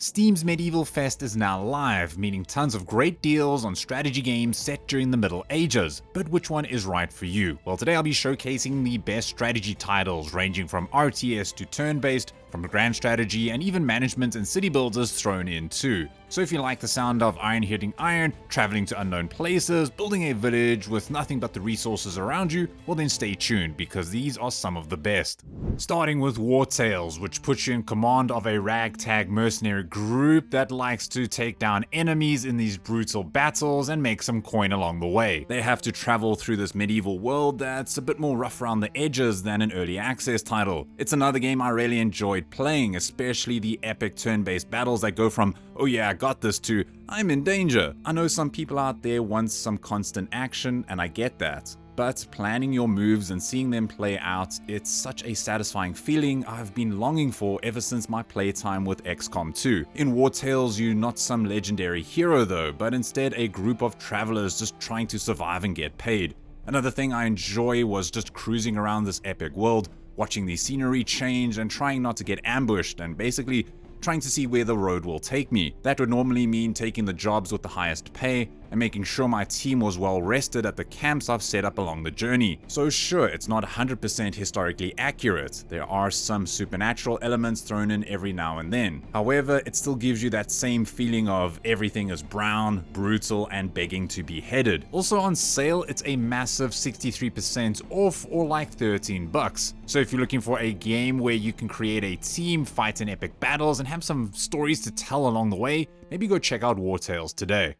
Steam's Medieval Fest is now live, meaning tons of great deals on strategy games set during the Middle Ages. But which one is right for you? Well, today I'll be showcasing the best strategy titles ranging from RTS to turn-based, from grand strategy and even management and city builders thrown in too. So if you like the sound of iron hitting iron, traveling to unknown places, building a village with nothing but the resources around you, well then stay tuned because these are some of the best. Starting with Wartales, which puts you in command of a ragtag mercenary group that likes to take down enemies in these brutal battles and make some coin along the way. They have to travel through this medieval world that's a bit more rough around the edges than an early access title. It's another game I really enjoyed playing, especially the epic turn-based battles that go from, oh yeah, I got this, to I'm in danger. I know some people out there want some constant action, and I get that. But planning your moves and seeing them play out, it's such a satisfying feeling I've been longing for ever since my playtime with XCOM 2. In Wartales, you're not some legendary hero though, but instead a group of travelers just trying to survive and get paid. Another thing I enjoy was just cruising around this epic world, watching the scenery change and trying not to get ambushed, and basically trying to see where the road will take me. That would normally mean taking the jobs with the highest pay and making sure my team was well rested at the camps I've set up along the journey. So sure, it's not 100% historically accurate. There are some supernatural elements thrown in every now and then. However, it still gives you that same feeling of everything is brown, brutal, and begging to be headed. Also on sale, it's a massive 63% off, or like $13. So if you're looking for a game where you can create a team, fight in epic battles, and have some stories to tell along the way, maybe go check out Wartales today.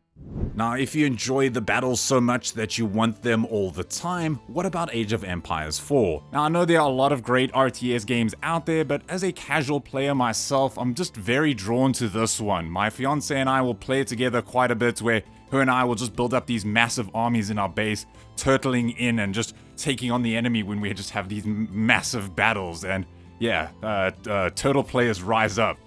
Now, if you enjoy the battles so much that you want them all the time, what about Age of Empires 4? Now, I know there are a lot of great RTS games out there, but as a casual player myself, I'm just very drawn to this one. My fiance and I will play together quite a bit, where her and I will just build up these massive armies in our base, turtling in and just taking on the enemy when we just have these massive battles. And yeah, turtle players rise up.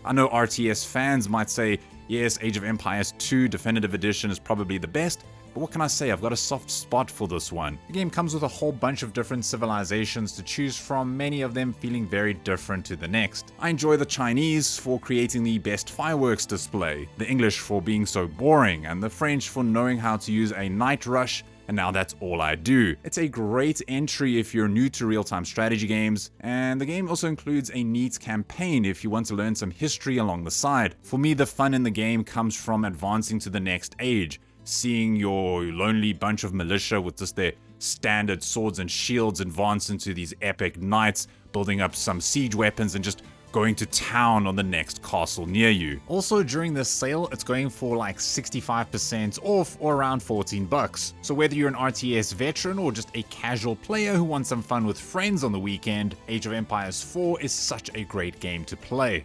I know RTS fans might say, yes, Age of Empires 2 Definitive Edition is probably the best, but what can I say, I've got a soft spot for this one. The game comes with a whole bunch of different civilizations to choose from, many of them feeling very different to the next. I enjoy the Chinese for creating the best fireworks display, the English for being so boring, and the French for knowing how to use a night rush, and now that's all I do. It's a great entry if you're new to real-time strategy games, and the game also includes a neat campaign if you want to learn some history along the side. For me, the fun in the game comes from advancing to the next age, seeing your lonely bunch of militia with just their standard swords and shields advance into these epic knights, building up some siege weapons and just going to town on the next castle near you. Also during this sale, it's going for like 65% off, or around $14. So whether you're an RTS veteran or just a casual player who wants some fun with friends on the weekend, Age of Empires 4 is such a great game to play.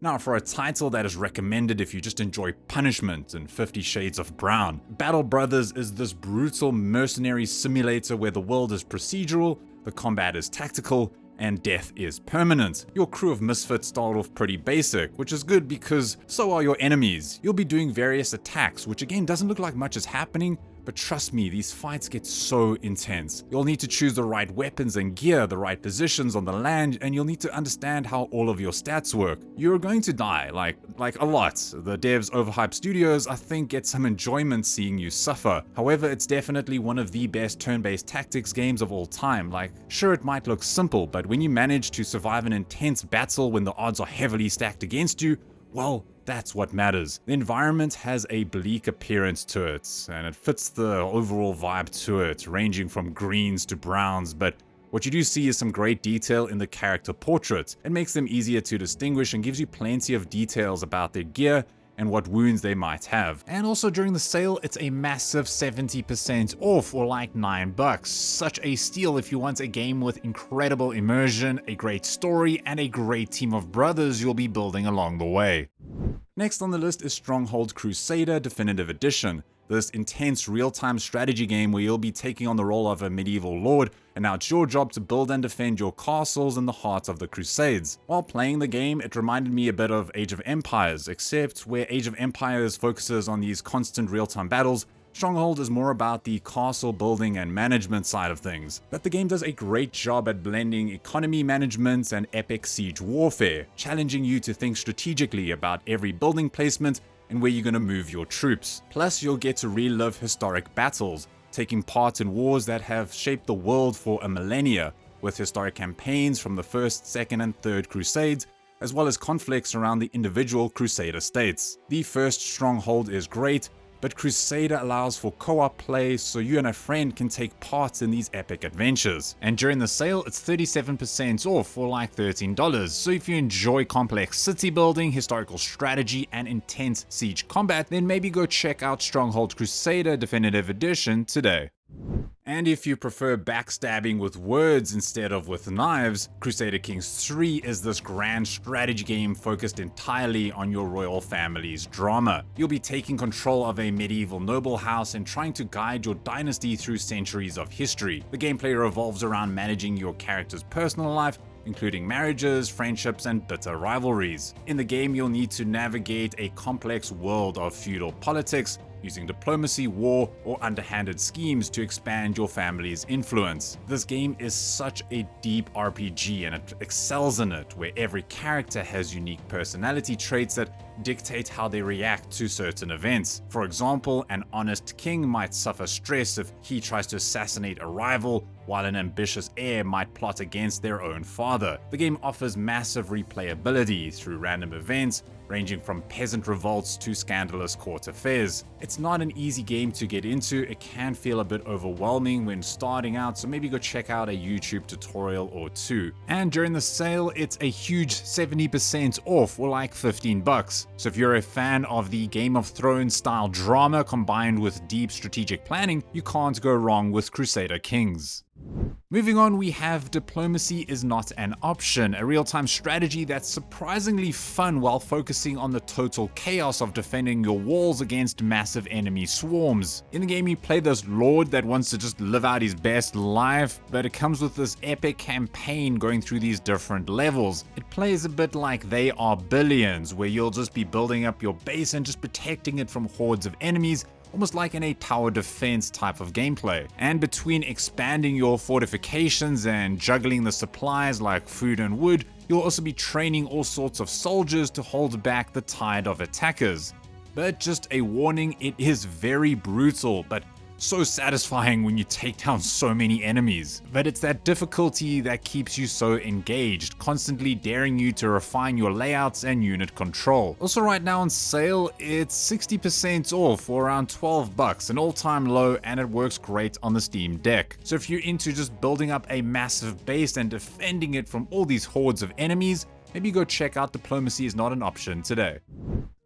Now for a title that is recommended if you just enjoy punishment and 50 Shades of Brown. Battle Brothers is this brutal mercenary simulator where the world is procedural, the combat is tactical, and death is permanent. Your crew of misfits start off pretty basic, which is good because so are your enemies. You'll be doing various attacks, which again doesn't look like much is happening, but trust me, these fights get so intense. You'll need to choose the right weapons and gear, the right positions on the land, and you'll need to understand how all of your stats work. You're going to die, like a lot. The devs over Hype Studios, I think, get some enjoyment seeing you suffer. However, it's definitely one of the best turn-based tactics games of all time. Like, sure, it might look simple, but when you manage to survive an intense battle when the odds are heavily stacked against you, well, that's what matters. The environment has a bleak appearance to it, and it fits the overall vibe to it, ranging from greens to browns, but what you do see is some great detail in the character portraits. It makes them easier to distinguish and gives you plenty of details about their gear and what wounds they might have. And also during the sale, it's a massive 70% off, or like $9. Such a steal if you want a game with incredible immersion, a great story, and a great team of brothers you'll be building along the way. Next on the list is Stronghold Crusader Definitive Edition. This intense real-time strategy game where you'll be taking on the role of a medieval lord, and now it's your job to build and defend your castles in the heart of the Crusades. While playing the game, it reminded me a bit of Age of Empires, except where Age of Empires focuses on these constant real-time battles, Stronghold is more about the castle building and management side of things, but the game does a great job at blending economy management and epic siege warfare, challenging you to think strategically about every building placement and where you're going to move your troops. Plus, you'll get to relive historic battles, taking part in wars that have shaped the world for a millennia, with historic campaigns from the First, Second, and Third Crusades, as well as conflicts around the individual Crusader states. The first Stronghold is great, but Crusader allows for co-op play so you and a friend can take part in these epic adventures. And during the sale, it's 37% off for like $13. So if you enjoy complex city building, historical strategy, and intense siege combat, then maybe go check out Stronghold Crusader Definitive Edition today. And if you prefer backstabbing with words instead of with knives, Crusader Kings III is this grand strategy game focused entirely on your royal family's drama. You'll be taking control of a medieval noble house and trying to guide your dynasty through centuries of history. The gameplay revolves around managing your character's personal life, including marriages, friendships, and bitter rivalries. In the game, you'll need to navigate a complex world of feudal politics, using diplomacy, war, or underhanded schemes to expand your family's influence. This game is such a deep RPG and it excels in it, where every character has unique personality traits that dictate how they react to certain events. For example, an honest king might suffer stress if he tries to assassinate a rival, while an ambitious heir might plot against their own father. The game offers massive replayability through random events, ranging from peasant revolts to scandalous court affairs. It's not an easy game to get into, it can feel a bit overwhelming when starting out, so maybe go check out a YouTube tutorial or two. And during the sale, it's a huge 70% off, or like $15. So if you're a fan of the Game of Thrones style drama combined with deep strategic planning, you can't go wrong with Crusader Kings. Moving on, we have Diplomacy is Not an Option, a real-time strategy that's surprisingly fun while focusing on the total chaos of defending your walls against massive enemy swarms. In the game, you play this lord that wants to just live out his best life, but it comes with this epic campaign going through these different levels. It plays a bit like They Are Billions, where you'll just be building up your base and just protecting it from hordes of enemies, almost like in a tower defense type of gameplay. And between expanding your fortifications and juggling the supplies like food and wood, you'll also be training all sorts of soldiers to hold back the tide of attackers. But just a warning, it is very brutal, but so satisfying when you take down so many enemies. But it's that difficulty that keeps you so engaged, constantly daring you to refine your layouts and unit control. Also right now on sale, it's 60% off for around $12, an all-time low, and it works great on the Steam Deck. So if you're into just building up a massive base and defending it from all these hordes of enemies, maybe go check out Diplomacy is Not an Option today.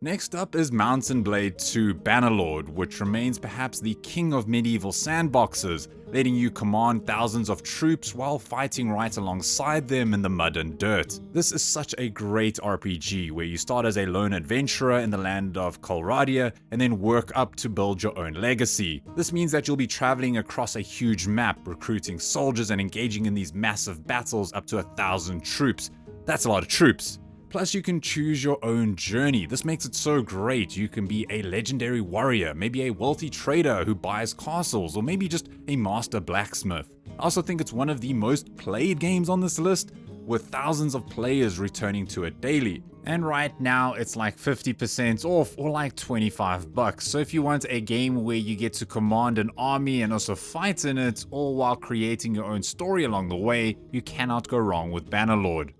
Next up is Mount and Blade 2 Bannerlord, which remains perhaps the king of medieval sandboxes, letting you command thousands of troops while fighting right alongside them in the mud and dirt. This is such a great RPG where you start as a lone adventurer in the land of Colradia and then work up to build your own legacy. This means that you'll be traveling across a huge map, recruiting soldiers and engaging in these massive battles up to 1,000 troops. That's a lot of troops. Plus, you can choose your own journey. This makes it so great. You can be a legendary warrior, maybe a wealthy trader who buys castles, or maybe just a master blacksmith. I also think it's one of the most played games on this list, with thousands of players returning to it daily. And right now, it's like 50% off, or like $25. So if you want a game where you get to command an army and also fight in it, all while creating your own story along the way, you cannot go wrong with Bannerlord.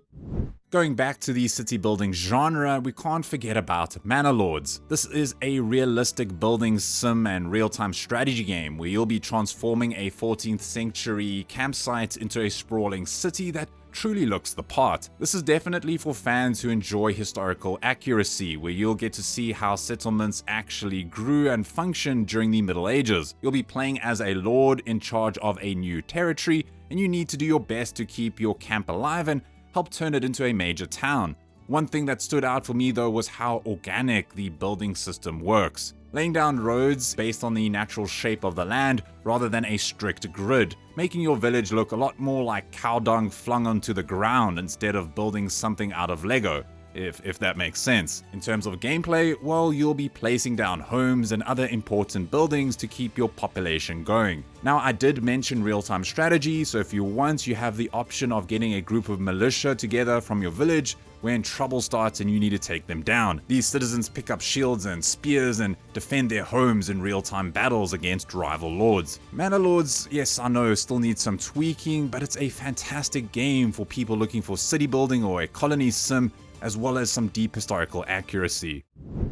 Going back to the city building genre, we can't forget about Manorlords. This is a realistic building sim and real-time strategy game where you'll be transforming a 14th century campsite into a sprawling city that truly looks the part. This is definitely for fans who enjoy historical accuracy, where you'll get to see how settlements actually grew and functioned during the Middle Ages. You'll be playing as a lord in charge of a new territory, and you need to do your best to keep your camp alive and help turn it into a major town. One thing that stood out for me though was how organic the building system works, laying down roads based on the natural shape of the land rather than a strict grid, making your village look a lot more like cow dung flung onto the ground instead of building something out of Lego. if that makes sense. In terms of gameplay, well, you'll be placing down homes and other important buildings to keep your population going. Now, I did mention real-time strategy, so if you want, you have the option of getting a group of militia together from your village when trouble starts and you need to take them down. These citizens pick up shields and spears and defend their homes in real-time battles against rival lords. Manor Lords, yes, I know, still need some tweaking, but it's a fantastic game for people looking for city building or a colony sim, as well as some deep historical accuracy.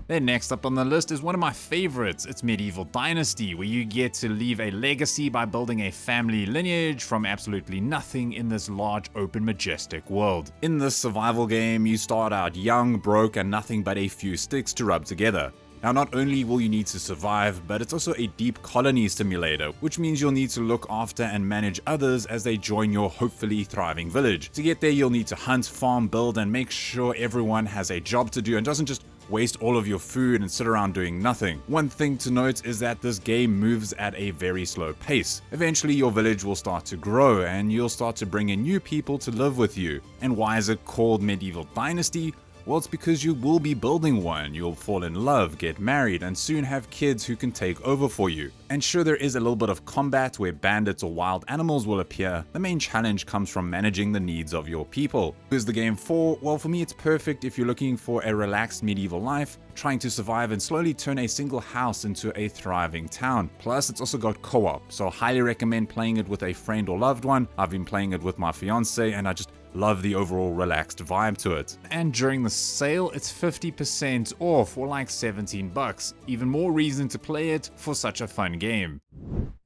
Then next up on the list is one of my favorites. It's Medieval Dynasty, where you get to leave a legacy by building a family lineage from absolutely nothing in this large, open, majestic world. In this survival game, you start out young, broke, and nothing but a few sticks to rub together. Now, not only will you need to survive, but it's also a deep colony simulator, which means you'll need to look after and manage others as they join your hopefully thriving village. To get there, you'll need to hunt, farm, build, and make sure everyone has a job to do and doesn't just waste all of your food and sit around doing nothing. One thing to note is that this game moves at a very slow pace. Eventually your village will start to grow and you'll start to bring in new people to live with you. And why is it called Medieval Dynasty? Well, it's because you will be building one. You'll fall in love, get married, and soon have kids who can take over for you. And sure, there is a little bit of combat where bandits or wild animals will appear. The main challenge comes from managing the needs of your people. Who's the game for? Well, for me it's perfect if you're looking for a relaxed medieval life, trying to survive and slowly turn a single house into a thriving town. Plus, it's also got co-op, so I highly recommend playing it with a friend or loved one. I've been playing it with my fiance and I just love the overall relaxed vibe to it. And during the sale, it's 50% off, or like 17 bucks. Even more reason to play it for such a fun game.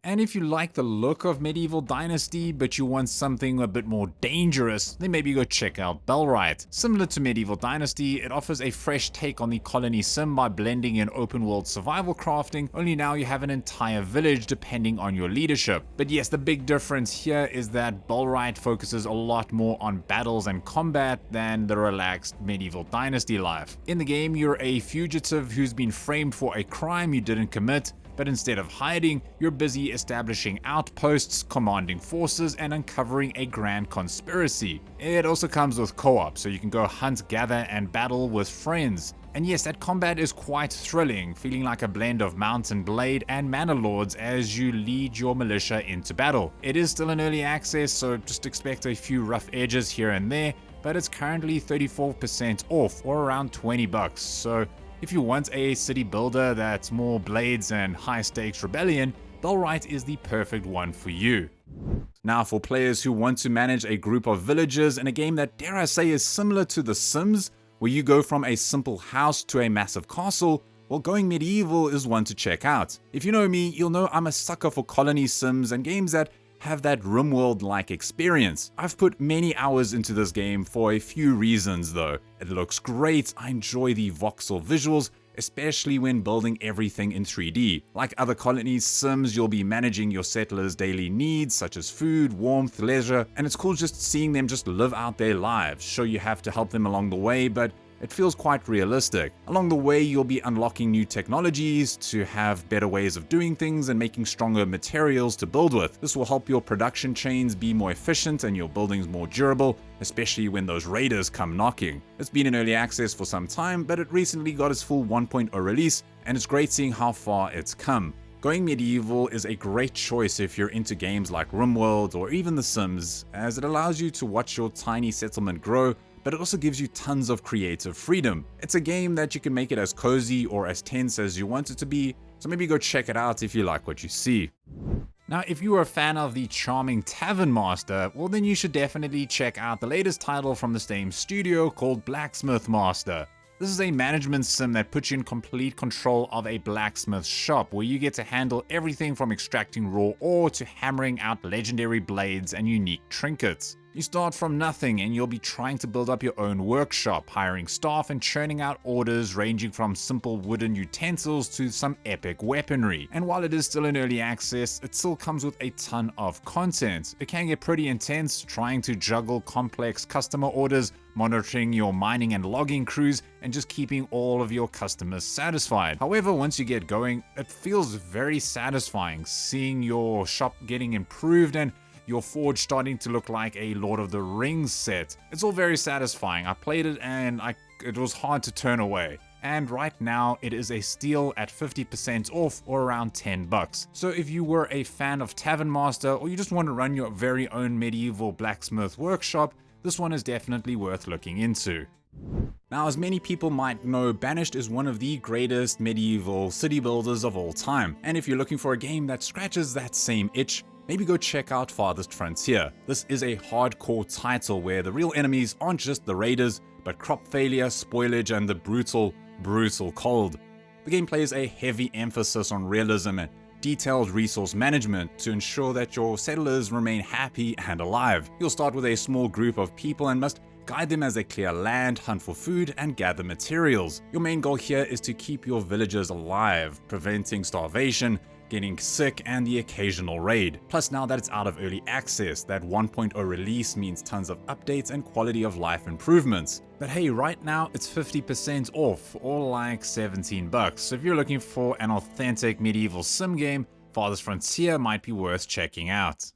And if you like the look of Medieval Dynasty, but you want something a bit more dangerous, then maybe go check out Bellwright. Similar to Medieval Dynasty, it offers a fresh take on the colony sim by blending in open world survival crafting, only now you have an entire village depending on your leadership. But yes, the big difference here is that Bellwright focuses a lot more on battles and combat than the relaxed Medieval Dynasty life. In the game, you're a fugitive who's been framed for a crime you didn't commit, but instead of hiding, you're busy establishing outposts, commanding forces, and uncovering a grand conspiracy. It also comes with co-op, so you can go hunt, gather, and battle with friends. And yes, that combat is quite thrilling, feeling like a blend of Mount and Blade and Mannerlords as you lead your militia into battle. It is still in early access, so just expect a few rough edges here and there, but it's currently 34% off, or around 20 bucks, so if you want a city builder that's more blades and high stakes rebellion, Bellwright is the perfect one for you. Now, for players who want to manage a group of villagers in a game that, dare I say, is similar to The Sims, where you go from a simple house to a massive castle, well, going medieval is one to check out. If you know me, you'll know I'm a sucker for colony sims and games that have that RimWorld-like experience. I've put many hours into this game for a few reasons though. It looks great, I enjoy the voxel visuals, especially when building everything in 3D. Like other colony sims, you'll be managing your settlers' daily needs such as food, warmth, leisure, and it's cool just seeing them just live out their lives. Sure, you have to help them along the way, but it feels quite realistic. Along the way, you'll be unlocking new technologies to have better ways of doing things and making stronger materials to build with. This will help your production chains be more efficient and your buildings more durable, especially when those raiders come knocking. It's been in early access for some time, but it recently got its full 1.0 release, and it's great seeing how far it's come. Going medieval is a great choice if you're into games like RimWorld or even The Sims, as it allows you to watch your tiny settlement grow, but it also gives you tons of creative freedom. It's a game that you can make it as cozy or as tense as you want it to be, so maybe go check it out if you like what you see. Now, if you are a fan of the charming Tavern Master, well then you should definitely check out the latest title from the same studio called Blacksmith Master. This is a management sim that puts you in complete control of a blacksmith shop where you get to handle everything from extracting raw ore to hammering out legendary blades and unique trinkets. You start from nothing and you'll be trying to build up your own workshop, hiring staff and churning out orders ranging from simple wooden utensils to some epic weaponry. And while it is still in early access, it still comes with a ton of content. It can get pretty intense trying to juggle complex customer orders, monitoring your mining and logging crews, and just keeping all of your customers satisfied. However, once you get going, it feels very satisfying seeing your shop getting improved and your forge starting to look like a Lord of the Rings set. It's all very satisfying. I played it and I it was hard to turn away. And right now it is a steal at 50% off or around $10. So if you were a fan of Tavern Master or you just want to run your very own medieval blacksmith workshop, this one is definitely worth looking into. Now, as many people might know, Banished is one of the greatest medieval city builders of all time. And if you're looking for a game that scratches that same itch, maybe go check out Farthest Frontier. This is a hardcore title where the real enemies aren't just the raiders, but crop failure, spoilage, and the brutal cold. The game plays a heavy emphasis on realism and detailed resource management to ensure that your settlers remain happy and alive. You'll start with a small group of people and must guide them as they clear land, hunt for food, and gather materials. Your main goal here is to keep your villagers alive, preventing starvation, getting sick, and the occasional raid. Plus, now that it's out of early access, that 1.0 release means tons of updates and quality of life improvements. But hey, right now it's 50% off, or like $17. So if you're looking for an authentic medieval sim game, Farthest Frontier might be worth checking out.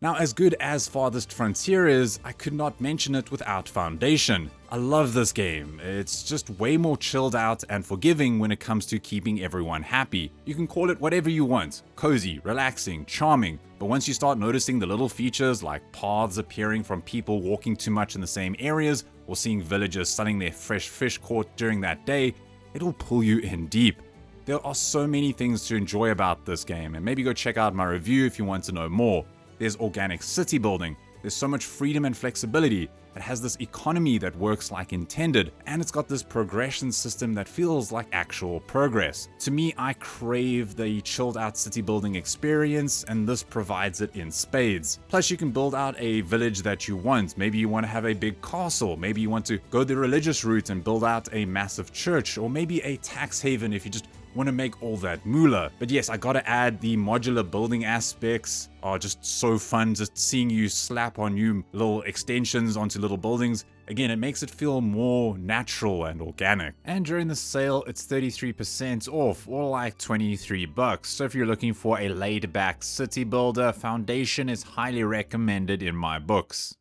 Now, as good as Farthest Frontier is, I could not mention it without Foundation. I love this game. It's just way more chilled out and forgiving when it comes to keeping everyone happy. You can call it whatever you want, cozy, relaxing, charming, but once you start noticing the little features like paths appearing from people walking too much in the same areas or seeing villagers selling their fresh fish caught during that day, it'll pull you in deep. There are so many things to enjoy about this game, and maybe go check out my review if you want to know more. There's organic city building, there's so much freedom and flexibility, it has this economy that works like intended, and it's got this progression system that feels like actual progress. To me, I crave the chilled out city building experience, and this provides it in spades. Plus, you can build out a village that you want. Maybe you want to have a big castle, maybe you want to go the religious route and build out a massive church, or maybe a tax haven if you just want to make all that moolah. But yes, I gotta add, the modular building aspects are just so fun. Just seeing you slap on new little extensions onto little buildings, again, it makes it feel more natural and organic. And during the sale, it's 33% off, or like $23. So if you're looking for a laid back city builder, Foundation is highly recommended in my books.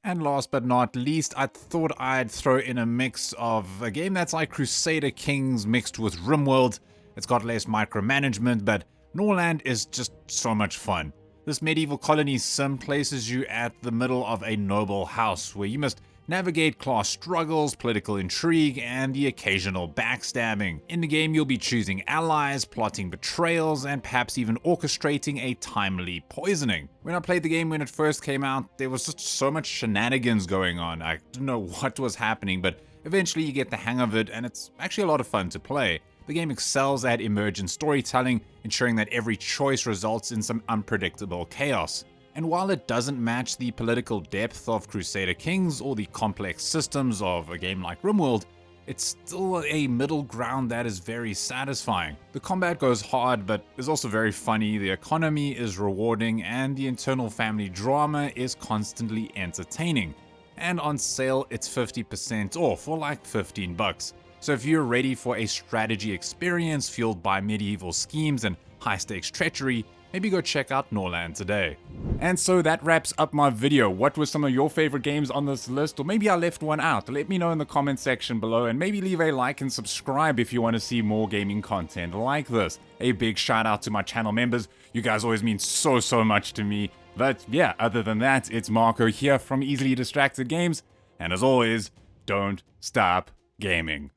And last but not least, I thought I'd throw in a mix of a game that's like Crusader Kings mixed with RimWorld. It's got less micromanagement, but Norland is just so much fun. This medieval colony sim places you at the middle of a noble house where you must navigate class struggles, political intrigue, and the occasional backstabbing. In the game, you'll be choosing allies, plotting betrayals, and perhaps even orchestrating a timely poisoning. When I played the game when it first came out, there was just so much shenanigans going on. I didn't know what was happening, but eventually you get the hang of it, and it's actually a lot of fun to play. The game excels at emergent storytelling, ensuring that every choice results in some unpredictable chaos. And while it doesn't match the political depth of Crusader Kings or the complex systems of a game like RimWorld, it's still a middle ground that is very satisfying. The combat goes hard, but is also very funny, the economy is rewarding, and the internal family drama is constantly entertaining. And on sale, it's 50% off, or like $15. So if you're ready for a strategy experience fueled by medieval schemes and high-stakes treachery, maybe go check out Norland today. And so that wraps up my video. What were some of your favorite games on this list? Or maybe I left one out. Let me know in the comment section below, and maybe leave a like and subscribe if you want to see more gaming content like this. A big shout out to my channel members. You guys always mean so much to me. But yeah, other than that, it's Marco here from Easily Distracted Games. And as always, don't stop gaming.